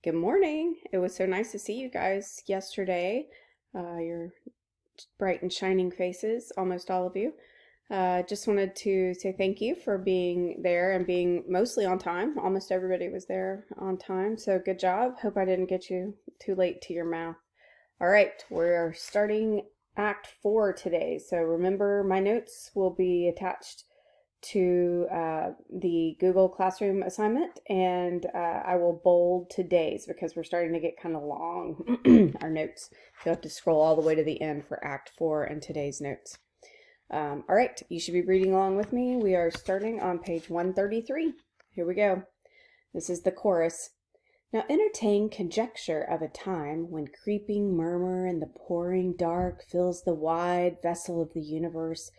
Good morning. It was so nice to see you guys yesterday. Your bright and shining faces, almost all of you. Just wanted to say thank you for being there and being mostly on time. Almost everybody was there on time, so good job. Hope I didn't get you too late to your math. All right, we're starting Act 4 today, so remember my notes will be attached to the Google Classroom assignment, and I will bold today's because we're starting to get kind of long, our notes. You'll have to scroll all the way to the end for Act 4 and today's notes. All right, you should be reading along with me. We are starting on page 133. Here we go. This is the chorus. Now entertain conjecture of a time when creeping murmur and the pouring dark fills the wide vessel of the universe.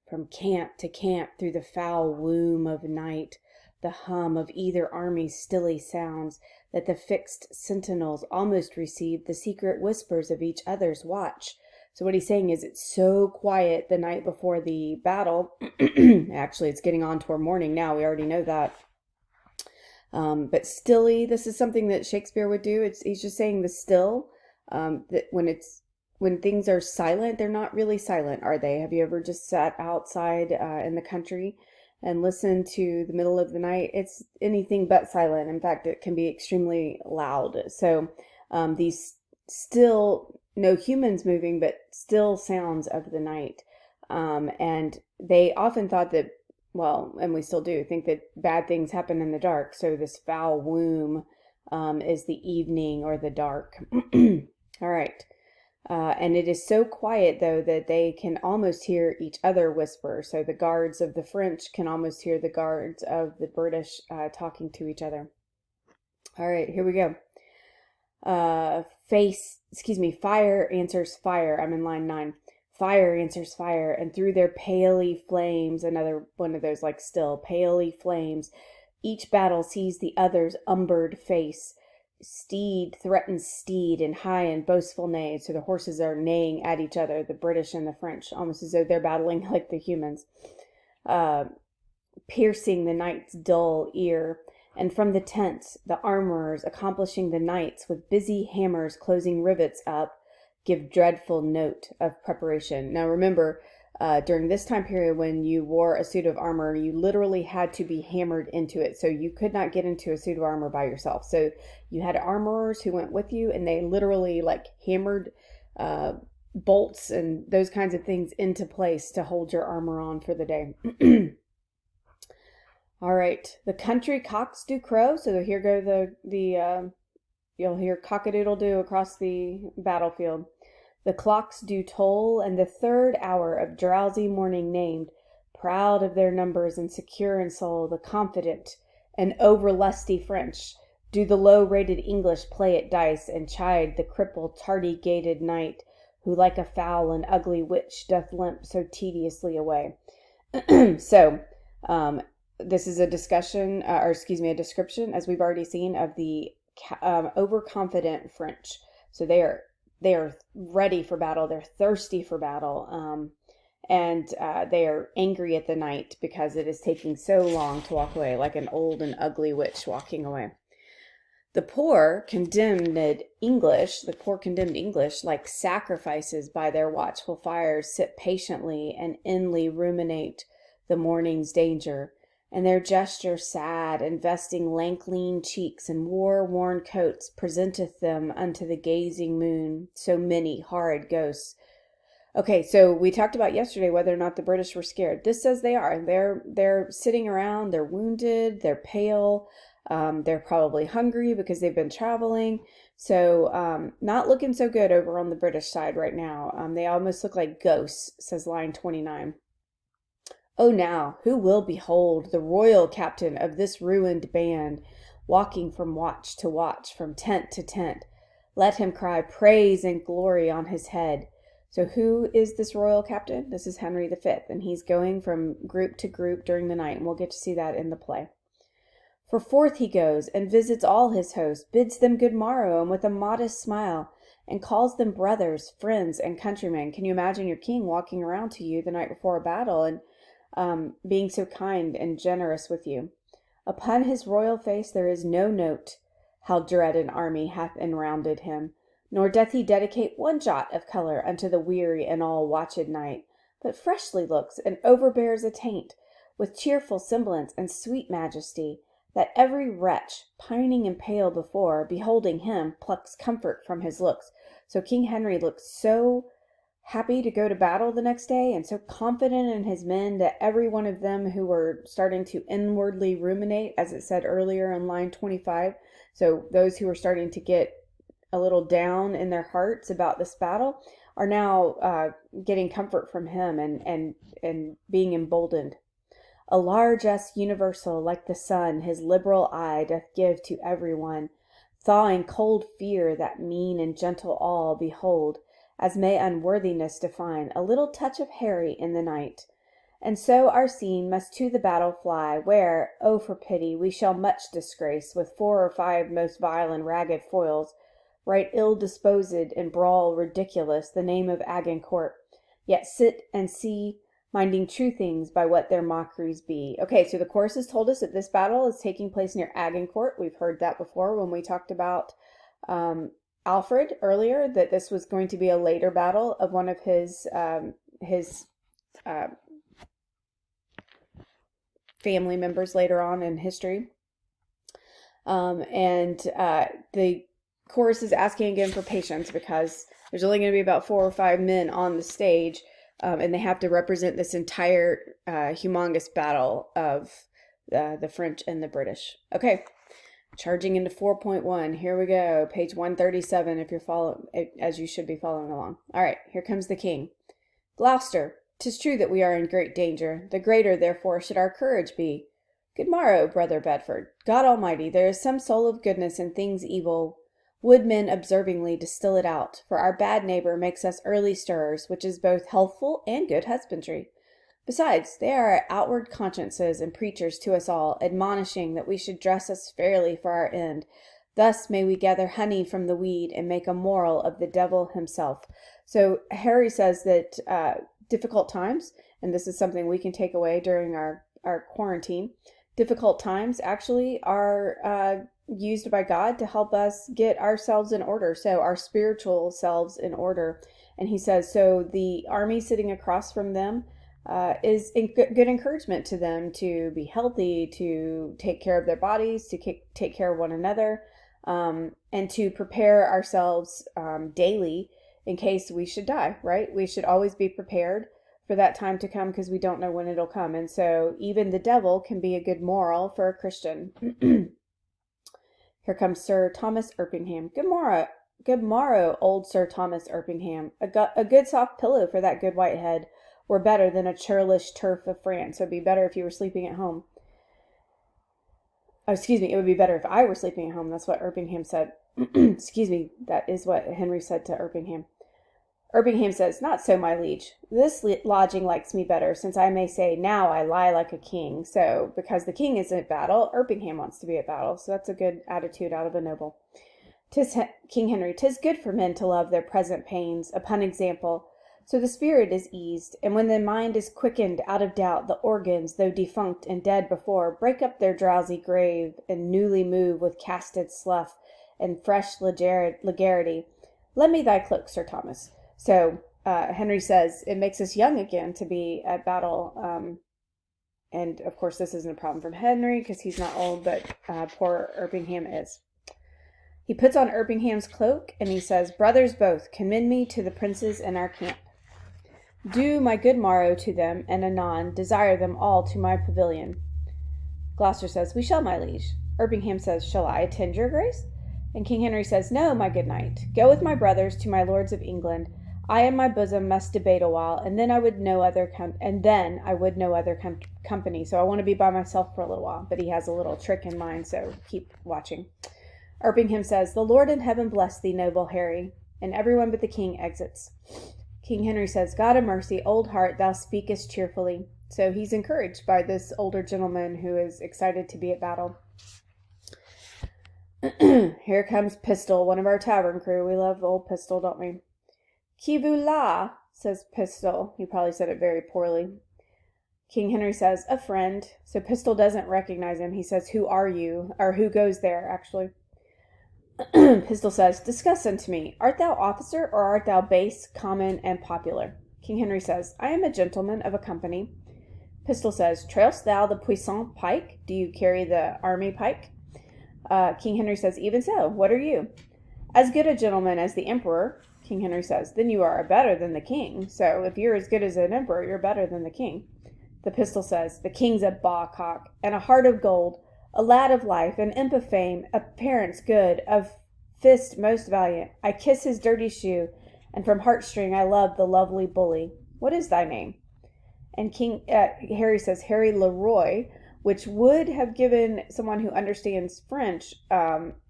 From camp to camp through the foul womb of night, the hum of either army stilly sounds, that the fixed sentinels almost receive the secret whispers of each other's watch. So what he's saying is it's so quiet the night before the battle. Actually, it's getting on toward morning now. We already know that. But stilly, this is something that Shakespeare would do. He's just saying the still, that when things are silent, they're not really silent, are they? Have you ever just sat outside in the country and listened to the middle of the night? It's anything but silent. In fact, it can be extremely loud. So these still, no humans moving, but still sounds of the night. And they often thought that, well, and we still do, think that bad things happen in the dark. So this foul womb is the evening or the dark. All right. And it is so quiet, though, that they can almost hear each other whisper. So the guards of the French can almost hear the guards of the British talking to each other. All right, here we go. Fire answers fire. I'm in line 9. Fire answers fire, and through their palely flames, another one of those like still, palely flames, each battle sees the other's umbered face. Steed threatens steed in high and boastful neigh. So the horses are neighing at each other, the British and the French, almost as though they're battling like the humans, piercing the night's dull ear. And from the tents, the armorers accomplishing the nights with busy hammers closing rivets up, give dreadful note of preparation. Now remember, during this time period when you wore a suit of armor, you literally had to be hammered into it. So you could not get into a suit of armor by yourself. So you had armorers who went with you, and they literally like hammered bolts and those kinds of things into place to hold your armor on for the day. All right, the country cocks do crow. So here go the you'll hear cock-a-doodle-doo across the battlefield. The clocks do toll, and the third hour of drowsy morning named, proud of their numbers and secure in soul, the confident and over-lusty French do the low-rated English play at dice and chide the crippled, tardy-gated knight, who like a foul and ugly witch doth limp so tediously away. So, this is a discussion, a description, as we've already seen, of the overconfident French. So they are ready for battle. They're thirsty for battle, and they are angry at the knight because it is taking so long to walk away, like an old and ugly witch walking away. The poor condemned English, like sacrifices by their watchful fires, sit patiently and inly ruminate the morning's danger. And their gesture sad, investing lank lean cheeks and war-worn coats, presenteth them unto the gazing moon, so many horrid ghosts. Okay, so we talked about yesterday whether or not the British were scared. This says they are. They're sitting around, they're wounded, they're pale, they're probably hungry because they've been traveling. So not looking so good over on the British side right now. They almost look like ghosts, says line 29. Oh, now, who will behold the royal captain of this ruined band, walking from watch to watch, from tent to tent? Let him cry praise and glory on his head. So who is this royal captain? This is Henry V, and he's going from group to group during the night, and we'll get to see that in the play. For forth he goes, and visits all his host, bids them good morrow, and with a modest smile, and calls them brothers, friends, and countrymen. Can you imagine your king walking around to you the night before a battle and being so kind and generous with you? Upon his royal face there is no note, how dread an army hath enrounded him. Nor doth he dedicate one jot of colour unto the weary and all watched night, but freshly looks and overbears a taint, with cheerful semblance and sweet majesty, that every wretch, pining and pale before, beholding him, plucks comfort from his looks. So King Henry looked so happy to go to battle the next day and so confident in his men that every one of them who were starting to inwardly ruminate, as it said earlier in line 25, so those who were starting to get a little down in their hearts about this battle, are now getting comfort from him and being emboldened. A largesse universal, like the sun, his liberal eye doth give to every one, thawing cold fear that mean and gentle all behold, as may unworthiness define a little touch of Harry in the night. And so our scene must to the battle fly, where, oh for pity, we shall much disgrace, with 4 or 5 most vile and ragged foils, right ill disposed in brawl ridiculous, the name of Agincourt, yet sit and see, minding true things by what their mockeries be. Okay, so the chorus has told us that this battle is taking place near Agincourt. We've heard that before when we talked about Alfred earlier, that this was going to be a later battle of one of his family members later on in history. The chorus is asking again for patience because there's only going to be about 4 or 5 men on the stage, and they have to represent this entire humongous battle of the French and the British. Okay, charging into 4.1. Here we go, page 137. If you're following, as you should be following along. All right, here comes the king. Gloucester, 'tis true that we are in great danger. The greater, therefore, should our courage be. Good morrow, brother Bedford. God Almighty, there is some soul of goodness in things evil. Would men observingly distill it out, for our bad neighbor makes us early stirrers, which is both healthful and good husbandry. Besides, they are our outward consciences and preachers to us all, admonishing that we should dress us fairly for our end. Thus may we gather honey from the weed and make a moral of the devil himself. So Harry says that difficult times, and this is something we can take away during our quarantine, difficult times actually are used by God to help us get ourselves in order, so our spiritual selves in order. And he says, so the army sitting across from them is good encouragement to them to be healthy, to take care of their bodies, to take care of one another, and to prepare ourselves daily in case we should die, right? We should always be prepared for that time to come because we don't know when it'll come. And so even the devil can be a good moral for a Christian. Here comes Sir Thomas Erpingham. Good morrow, old Sir Thomas Erpingham. A good soft pillow for that good white head were better than a churlish turf of France. So it'd be better if you were sleeping at home. Oh, excuse me, it would be better if I were sleeping at home. That's what Erpingham said. Excuse me, that is what Henry said to Erpingham. Erpingham says, not so, my liege. This lodging likes me better, since I may say, now I lie like a king. So, because the king is at battle, Erpingham wants to be at battle. So that's a good attitude out of a noble. King Henry, 'tis good for men to love their present pains, upon example. So the spirit is eased, and when the mind is quickened out of doubt, the organs, though defunct and dead before, break up their drowsy grave, and newly move with casted slough and fresh legarity. Lend me thy cloak, Sir Thomas. So Henry says it makes us young again to be at battle. And of course, this isn't a problem from Henry because he's not old, but poor Erpingham is. He puts on Erpingham's cloak and he says, brothers both, commend me to the princes in our camp. Do my good morrow to them, and anon desire them all to my pavilion. Gloucester says, we shall, my liege. Erpingham says, shall I attend your grace? And King Henry says, no, my good knight. Go with my brothers to my lords of England. I and my bosom must debate a while, and then I would no other company. So I want to be by myself for a little while. But he has a little trick in mind, so keep watching. Erpingham says, the Lord in heaven bless thee, noble Harry. And everyone but the king exits. King Henry says, God of mercy, old heart, thou speakest cheerfully. So he's encouraged by this older gentleman who is excited to be at battle. Here comes Pistol, one of our tavern crew. We love old Pistol, don't we? Qui vous la, says Pistol. He probably said it very poorly. King Henry says, a friend. So Pistol doesn't recognize him. He says, who are you? Or who goes there, actually. Pistol says, discuss unto me, art thou officer, or art thou base, common, and popular? King Henry says, I am a gentleman of a company. Pistol says, trailst thou the puissant pike? Do you carry the army pike? King Henry says, even so, what are you? As good a gentleman as the emperor. King Henry says, then you are better than the king. So if you're as good as an emperor, you're better than the king. The pistol says, the king's a bawcock, and a heart of gold, a lad of life, an imp of fame, a parent's good, of fist most valiant. I kiss his dirty shoe, and from heartstring I love the lovely bully. What is thy name? And Harry says, Harry Leroy, which would have given someone who understands French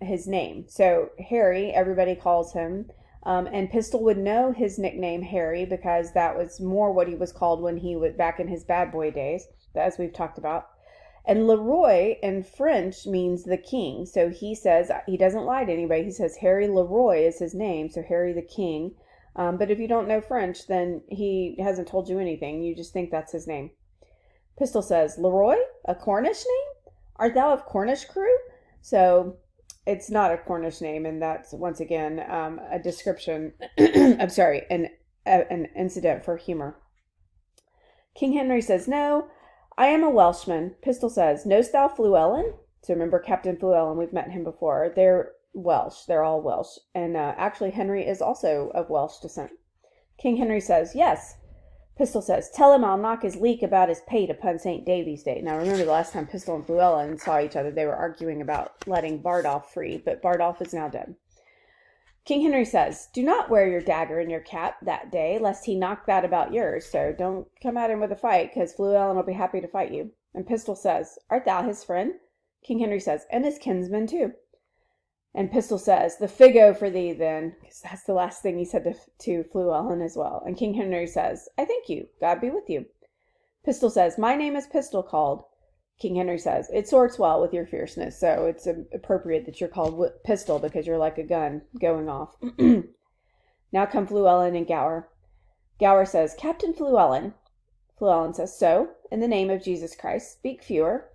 his name. So Harry, everybody calls him. And Pistol would know his nickname Harry because that was more what he was called when he was back in his bad boy days, as we've talked about. And Leroy in French means the king. So he says, he doesn't lie to anybody. He says Harry Leroy is his name. So Harry the king. But if you don't know French, then he hasn't told you anything. You just think that's his name. Pistol says, Leroy, a Cornish name? Art thou of Cornish crew? So it's not a Cornish name, and that's, once again, a description, I'm sorry, an incident for humor. King Henry says, no, I am a Welshman. Pistol says, knowst thou Fluellen? So remember Captain Fluellen, we've met him before. They're Welsh. They're all Welsh. And actually, Henry is also of Welsh descent. King Henry says, yes. Pistol says, tell him I'll knock his leek about his pate upon St. Davy's Day. Now, remember the last time Pistol and Fluellen saw each other, they were arguing about letting Bardolph free, but Bardolph is now dead. King Henry says, do not wear your dagger in your cap that day, lest he knock that about yours. So don't come at him with a fight, because Fluellen will be happy to fight you. And Pistol says, art thou his friend? King Henry says, and his kinsman too. And Pistol says, the figo for thee then, because that's the last thing he said to Fluellen as well. And King Henry says, I thank you, God be with you. Pistol says, my name is Pistol called. King Henry says, it sorts well with your fierceness, so it's appropriate that you're called Pistol because you're like a gun going off. Now come Fluellen and Gower. Gower says, Captain Fluellen. Fluellen says, so, in the name of Jesus Christ, speak fewer.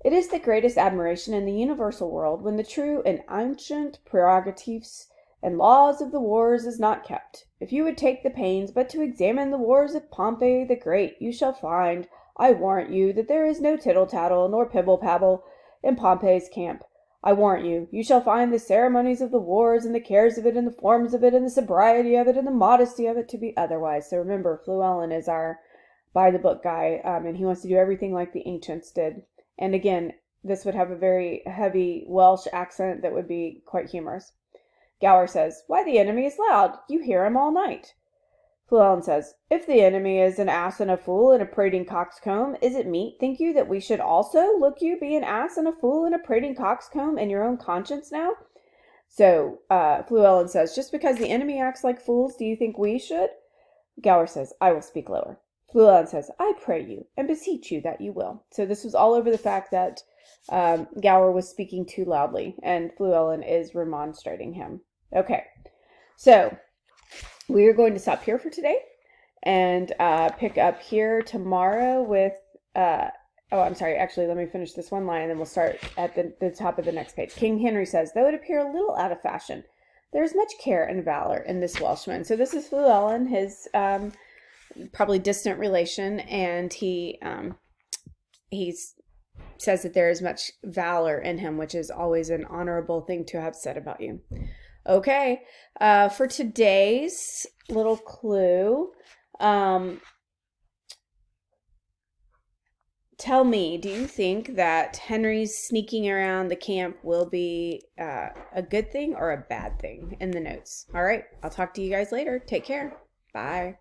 It is the greatest admiration in the universal world when the true and ancient prerogatives and laws of the wars is not kept. If you would take the pains but to examine the wars of Pompey the Great, you shall find, I warrant you, that there is no tittle-tattle nor pibble-pabble in Pompey's camp. I warrant you, you shall find the ceremonies of the wars and the cares of it and the forms of it and the sobriety of it and the modesty of it to be otherwise. So remember, Fluellen is our by-the-book guy, and he wants to do everything like the ancients did. And again, this would have a very heavy Welsh accent that would be quite humorous. Gower says, why, the enemy is loud. You hear him all night. Fluellen says, if the enemy is an ass and a fool and a prating coxcomb, is it meet, think you, that we should also, look you, be an ass and a fool and a prating coxcomb in your own conscience now? So, Fluellen says, just because the enemy acts like fools, do you think we should? Gower says, I will speak lower. Fluellen says, I pray you, and beseech you that you will. So this was all over the fact that Gower was speaking too loudly, and Fluellen is remonstrating him. Okay, so we are going to stop here for today, and pick up here tomorrow with, actually, let me finish this one line, and then we'll start at the top of the next page. King Henry says, though it appear a little out of fashion, there is much care and valor in this Welshman. So this is Fluellen, his probably distant relation, and he says that there is much valor in him, which is always an honorable thing to have said about you. Okay, for today's little clue, tell me, do you think that Henry's sneaking around the camp will be a good thing or a bad thing in the notes? All right, I'll talk to you guys later. Take care. Bye.